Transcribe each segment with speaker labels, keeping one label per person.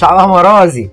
Speaker 1: ciao amorosi!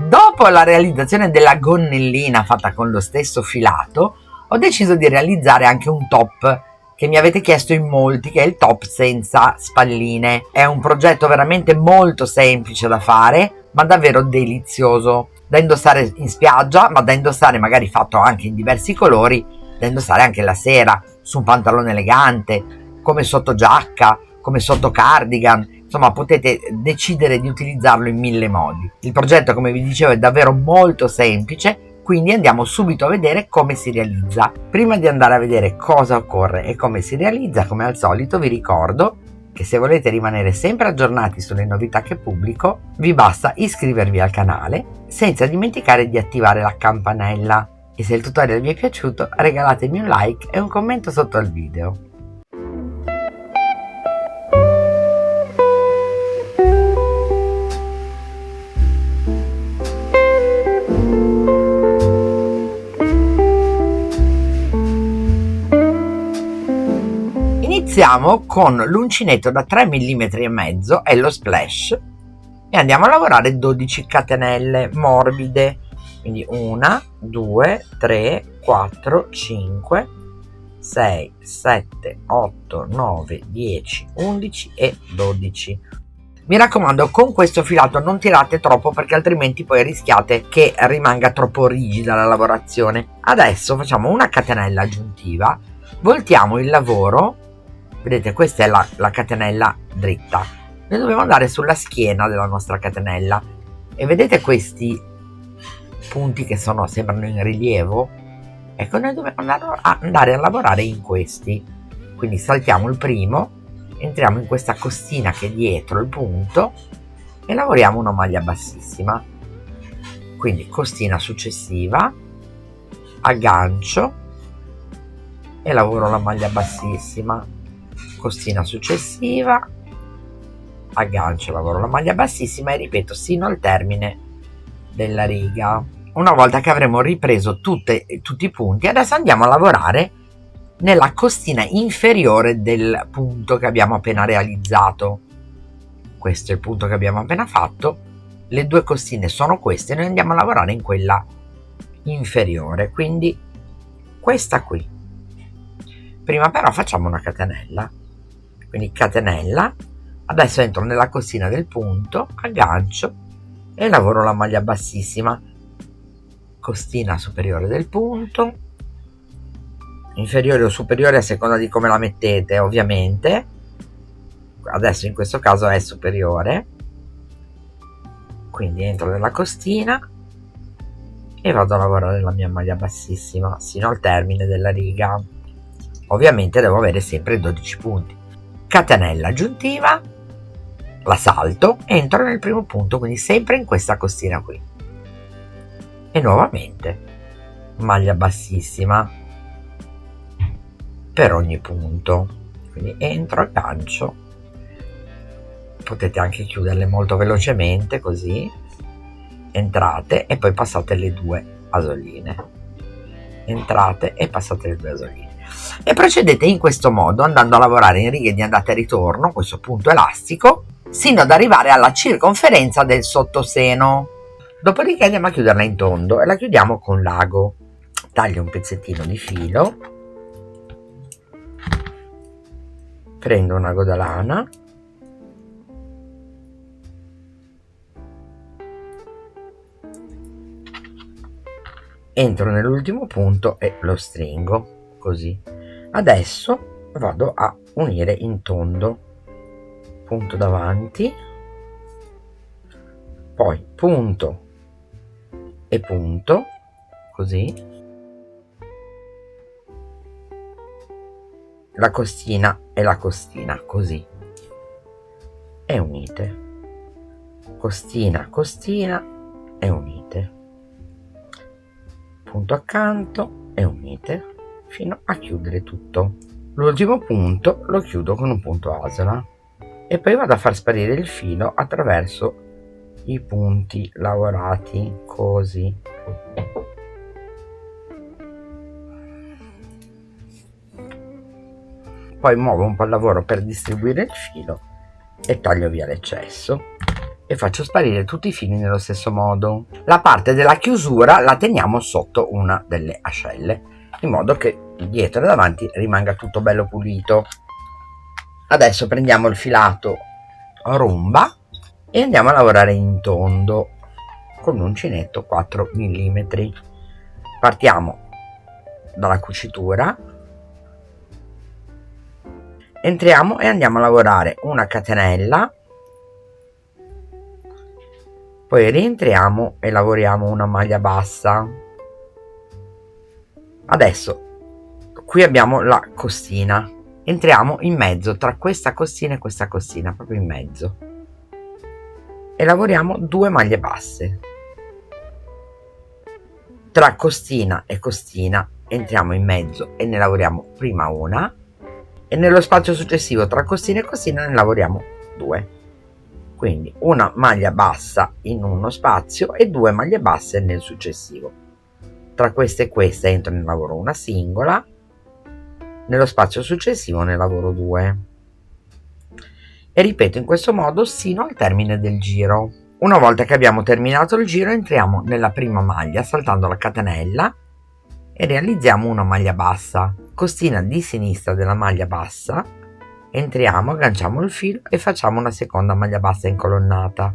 Speaker 1: Dopo la realizzazione della gonnellina fatta con lo stesso filato, ho deciso di realizzare anche un top che mi avete chiesto in molti, che è il top senza spalline. È un progetto veramente molto semplice da fare, ma davvero delizioso, da indossare in spiaggia, ma da indossare magari fatto anche in diversi colori, da indossare anche la sera su un pantalone elegante, come sottogiacca, come sotto cardigan. Insomma, potete decidere di utilizzarlo in 1000 modi. Il progetto, come vi dicevo, è davvero molto semplice, quindi andiamo subito a vedere come si realizza. Prima di andare a vedere cosa occorre e come si realizza, come al solito vi ricordo che se volete rimanere sempre aggiornati sulle novità che pubblico, vi basta iscrivervi al canale senza dimenticare di attivare la campanella. E se il tutorial vi è piaciuto, regalatemi un like e un commento sotto al video. Iniziamo con l'uncinetto da 3,5 mm e lo splash e andiamo a lavorare 12 catenelle morbide, quindi 1, 2, 3, 4, 5, 6, 7, 8, 9, 10, 11 e 12. Mi raccomando, con questo filato non tirate troppo perché altrimenti poi rischiate che rimanga troppo rigida la lavorazione. Adesso facciamo una catenella aggiuntiva, voltiamo il lavoro. Vedete, questa è la catenella dritta. Noi dobbiamo andare sulla schiena della nostra catenella e vedete questi punti che sembrano in rilievo? Ecco, noi dobbiamo andare a lavorare in questi. Quindi saltiamo il primo, entriamo in questa costina che è dietro il punto e lavoriamo una maglia bassissima. Quindi costina successiva, aggancio e lavoro la maglia bassissima. Costina successiva, aggancio, lavoro la maglia bassissima e ripeto sino al termine della riga. Una volta che avremo ripreso tutti i punti, adesso andiamo a lavorare nella costina inferiore del punto che abbiamo appena realizzato. Questo è il punto che abbiamo appena fatto, le due costine sono queste, noi andiamo a lavorare in quella inferiore, quindi questa qui. Prima però facciamo una catenella, quindi catenella, adesso entro nella costina del punto, aggancio e lavoro la maglia bassissima, costina superiore del punto, inferiore o superiore a seconda di come la mettete ovviamente, adesso in questo caso è superiore, quindi entro nella costina e vado a lavorare la mia maglia bassissima sino al termine della riga. Ovviamente devo avere sempre 12 punti. Catenella aggiuntiva, la salto, entro nel primo punto, quindi sempre in questa costina qui. E nuovamente maglia bassissima per ogni punto. Quindi entro, aggancio. Potete anche chiuderle molto velocemente così. Entrate e poi passate le due asoline. Entrate e passate le due asoline. E procedete in questo modo andando a lavorare in righe di andata e ritorno questo punto elastico sino ad arrivare alla circonferenza del sottoseno. Dopodiché andiamo a chiuderla in tondo e la chiudiamo con l'ago. Taglio un pezzettino di filo, prendo un ago da lana, entro nell'ultimo punto e lo stringo così. Adesso vado a unire in tondo, punto davanti, poi punto e punto così, la costina e la costina così e unite, costina costina e unite, punto accanto e unite fino a chiudere tutto. L'ultimo punto lo chiudo con un punto asola e poi vado a far sparire il filo attraverso i punti lavorati così. Poi muovo un po' il lavoro per distribuire il filo e taglio via l'eccesso e faccio sparire tutti i fili nello stesso modo. La parte della chiusura la teniamo sotto una delle ascelle, in modo che dietro e davanti rimanga tutto bello pulito. Adesso prendiamo il filato rumba e andiamo a lavorare in tondo con l'uncinetto 4 mm. Partiamo dalla cucitura, entriamo e andiamo a lavorare una catenella, poi rientriamo e lavoriamo una maglia bassa. Adesso qui abbiamo la costina, entriamo in mezzo tra questa costina e questa costina, proprio in mezzo, e lavoriamo 2 maglie basse. Tra costina e costina entriamo in mezzo e ne lavoriamo prima una, e nello spazio successivo tra costina e costina ne lavoriamo 2. Quindi una maglia bassa in uno spazio e 2 maglie basse nel successivo. Tra questa e questa entro e ne lavoro una singola, nello spazio successivo ne lavoro 2 e ripeto in questo modo sino al termine del giro. Una volta che abbiamo terminato il giro entriamo nella prima maglia saltando la catenella e realizziamo una maglia bassa. Costina di sinistra della maglia bassa, entriamo, agganciamo il filo e facciamo una seconda maglia bassa incolonnata,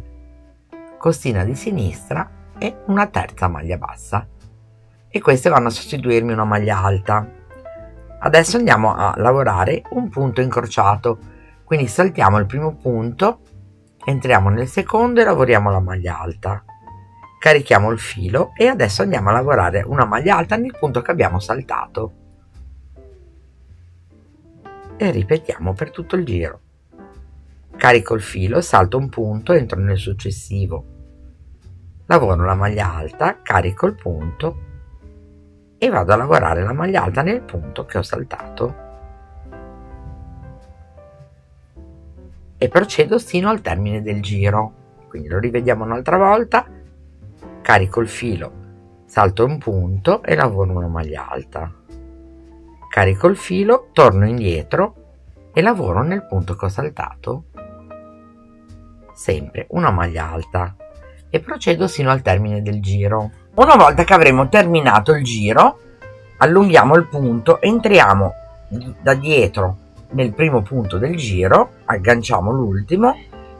Speaker 1: costina di sinistra e una terza maglia bassa, e queste vanno a sostituirmi una maglia alta. Adesso andiamo a lavorare un punto incrociato, quindi saltiamo il primo punto, entriamo nel secondo e lavoriamo la maglia alta, carichiamo il filo e adesso andiamo a lavorare una maglia alta nel punto che abbiamo saltato e ripetiamo per tutto il giro. Carico il filo, salto un punto, entro nel successivo, lavoro la maglia alta, carico il punto e vado a lavorare la maglia alta nel punto che ho saltato e procedo sino al termine del giro. Quindi lo rivediamo un'altra volta: carico il filo, salto un punto e lavoro una maglia alta, carico il filo, torno indietro e lavoro nel punto che ho saltato, sempre una maglia alta, e procedo sino al termine del giro. Una volta che avremo terminato il giro, allunghiamo il punto, entriamo da dietro nel primo punto del giro, agganciamo l'ultimo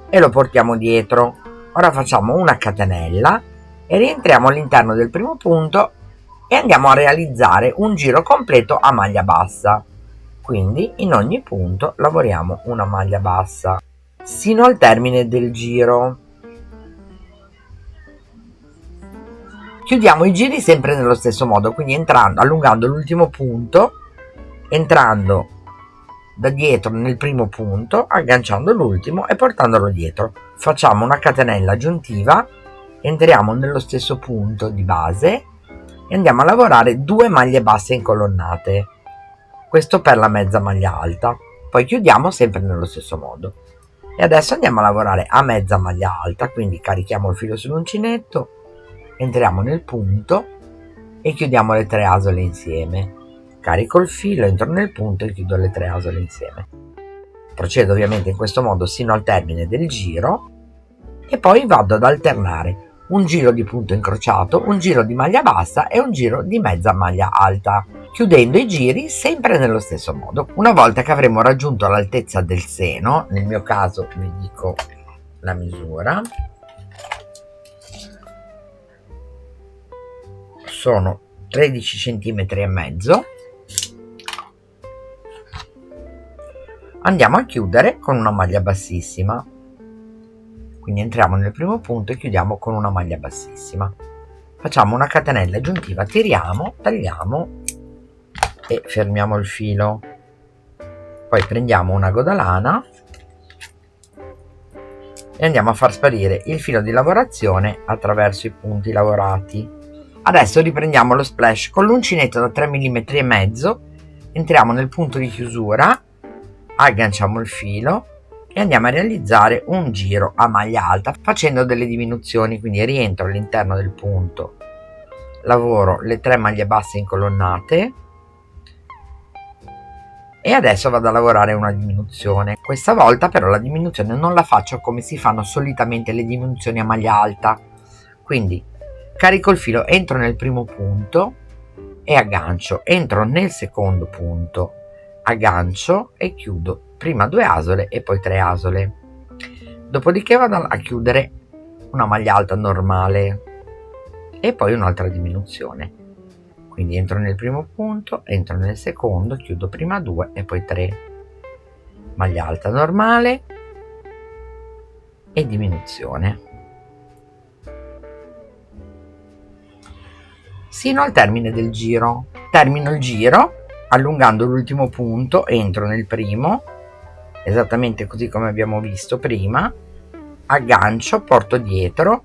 Speaker 1: e lo portiamo dietro. Ora facciamo una catenella e rientriamo all'interno del primo punto e andiamo a realizzare un giro completo a maglia bassa. Quindi in ogni punto lavoriamo una maglia bassa sino al termine del giro. Chiudiamo i giri sempre nello stesso modo, quindi entrando, allungando l'ultimo punto, entrando da dietro nel primo punto, agganciando l'ultimo e portandolo dietro. Facciamo una catenella aggiuntiva, entriamo nello stesso punto di base e andiamo a lavorare 2 maglie basse incolonnate, questo per la mezza maglia alta. Poi chiudiamo sempre nello stesso modo e adesso andiamo a lavorare a mezza maglia alta, quindi carichiamo il filo sull'uncinetto, entriamo nel punto e chiudiamo le 3 asole insieme, carico il filo, entro nel punto e chiudo le 3 asole insieme. Procedo ovviamente in questo modo sino al termine del giro e poi vado ad alternare un giro di punto incrociato, un giro di maglia bassa e un giro di mezza maglia alta, chiudendo i giri sempre nello stesso modo. Una volta che avremo raggiunto l'altezza del seno, nel mio caso vi dico la misura, sono 13 cm e mezzo, andiamo a chiudere con una maglia bassissima, quindi entriamo nel primo punto e chiudiamo con una maglia bassissima, facciamo una catenella aggiuntiva, tiriamo, tagliamo e fermiamo il filo, poi prendiamo un ago da lana e andiamo a far sparire il filo di lavorazione attraverso i punti lavorati. Adesso riprendiamo lo splash con l'uncinetto da 3 mm e mezzo, entriamo nel punto di chiusura, agganciamo il filo e andiamo a realizzare un giro a maglia alta facendo delle diminuzioni, quindi rientro all'interno del punto, lavoro le 3 maglie basse incolonnate E adesso vado a lavorare una diminuzione. Questa volta però la diminuzione non la faccio come si fanno solitamente le diminuzioni a maglia alta. Quindi carico il filo, entro nel primo punto e aggancio, entro nel secondo punto, aggancio e chiudo prima 2 asole e poi 3 asole. Dopodiché vado a chiudere una maglia alta normale e poi un'altra diminuzione. Quindi entro nel primo punto, entro nel secondo, chiudo prima 2 e poi 3. Maglia alta normale e diminuzione. Sino al termine del giro. Termino il giro allungando l'ultimo punto, entro nel primo, esattamente così come abbiamo visto prima, aggancio, porto dietro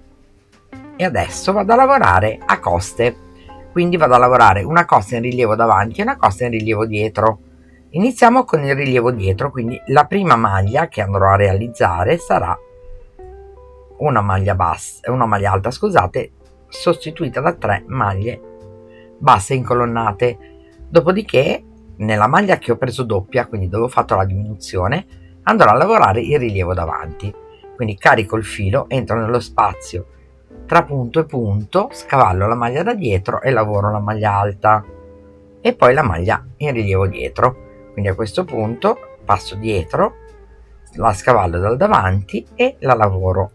Speaker 1: e adesso vado a lavorare a coste. Quindi vado a lavorare una costa in rilievo davanti e una costa in rilievo dietro. Iniziamo con il rilievo dietro, quindi la prima maglia che andrò a realizzare sarà una maglia alta, scusate, sostituita da 3 maglie basse incolonnate. Dopodiché nella maglia che ho preso doppia, quindi dove ho fatto la diminuzione, andrò a lavorare il rilievo davanti. Quindi carico il filo, entro nello spazio tra punto e punto, scavallo la maglia da dietro e lavoro la maglia alta e poi la maglia in rilievo dietro. Quindi a questo punto passo dietro, la scavallo dal davanti e la lavoro.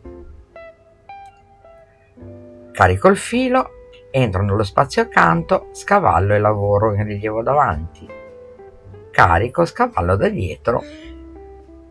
Speaker 1: Carico il filo, entro nello spazio accanto, scavallo e lavoro in rilievo davanti, carico, scavallo da dietro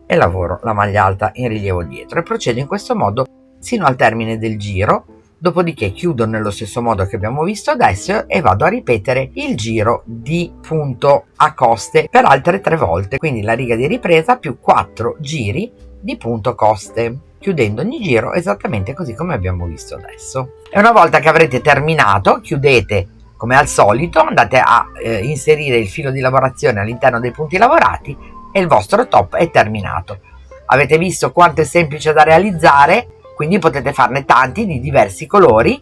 Speaker 1: e lavoro la maglia alta in rilievo dietro e procedo in questo modo sino al termine del giro. Dopodiché chiudo nello stesso modo che abbiamo visto adesso e vado a ripetere il giro di punto a coste per altre 3 volte, quindi la riga di ripresa più 4 giri di punto coste, chiudendo ogni giro esattamente così come abbiamo visto adesso. E una volta che avrete terminato, chiudete come al solito, andate a inserire il filo di lavorazione all'interno dei punti lavorati e il vostro top è terminato. Avete visto quanto è semplice da realizzare, quindi potete farne tanti di diversi colori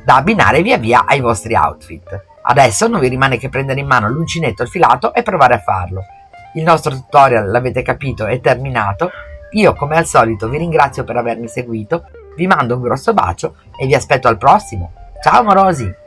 Speaker 1: da abbinare via via ai vostri outfit. Adesso non vi rimane che prendere in mano l'uncinetto e il filato e provare a farlo. Il nostro tutorial, l'avete capito, è terminato. Io come al solito vi ringrazio per avermi seguito, vi mando un grosso bacio e vi aspetto al prossimo. Ciao amorosi!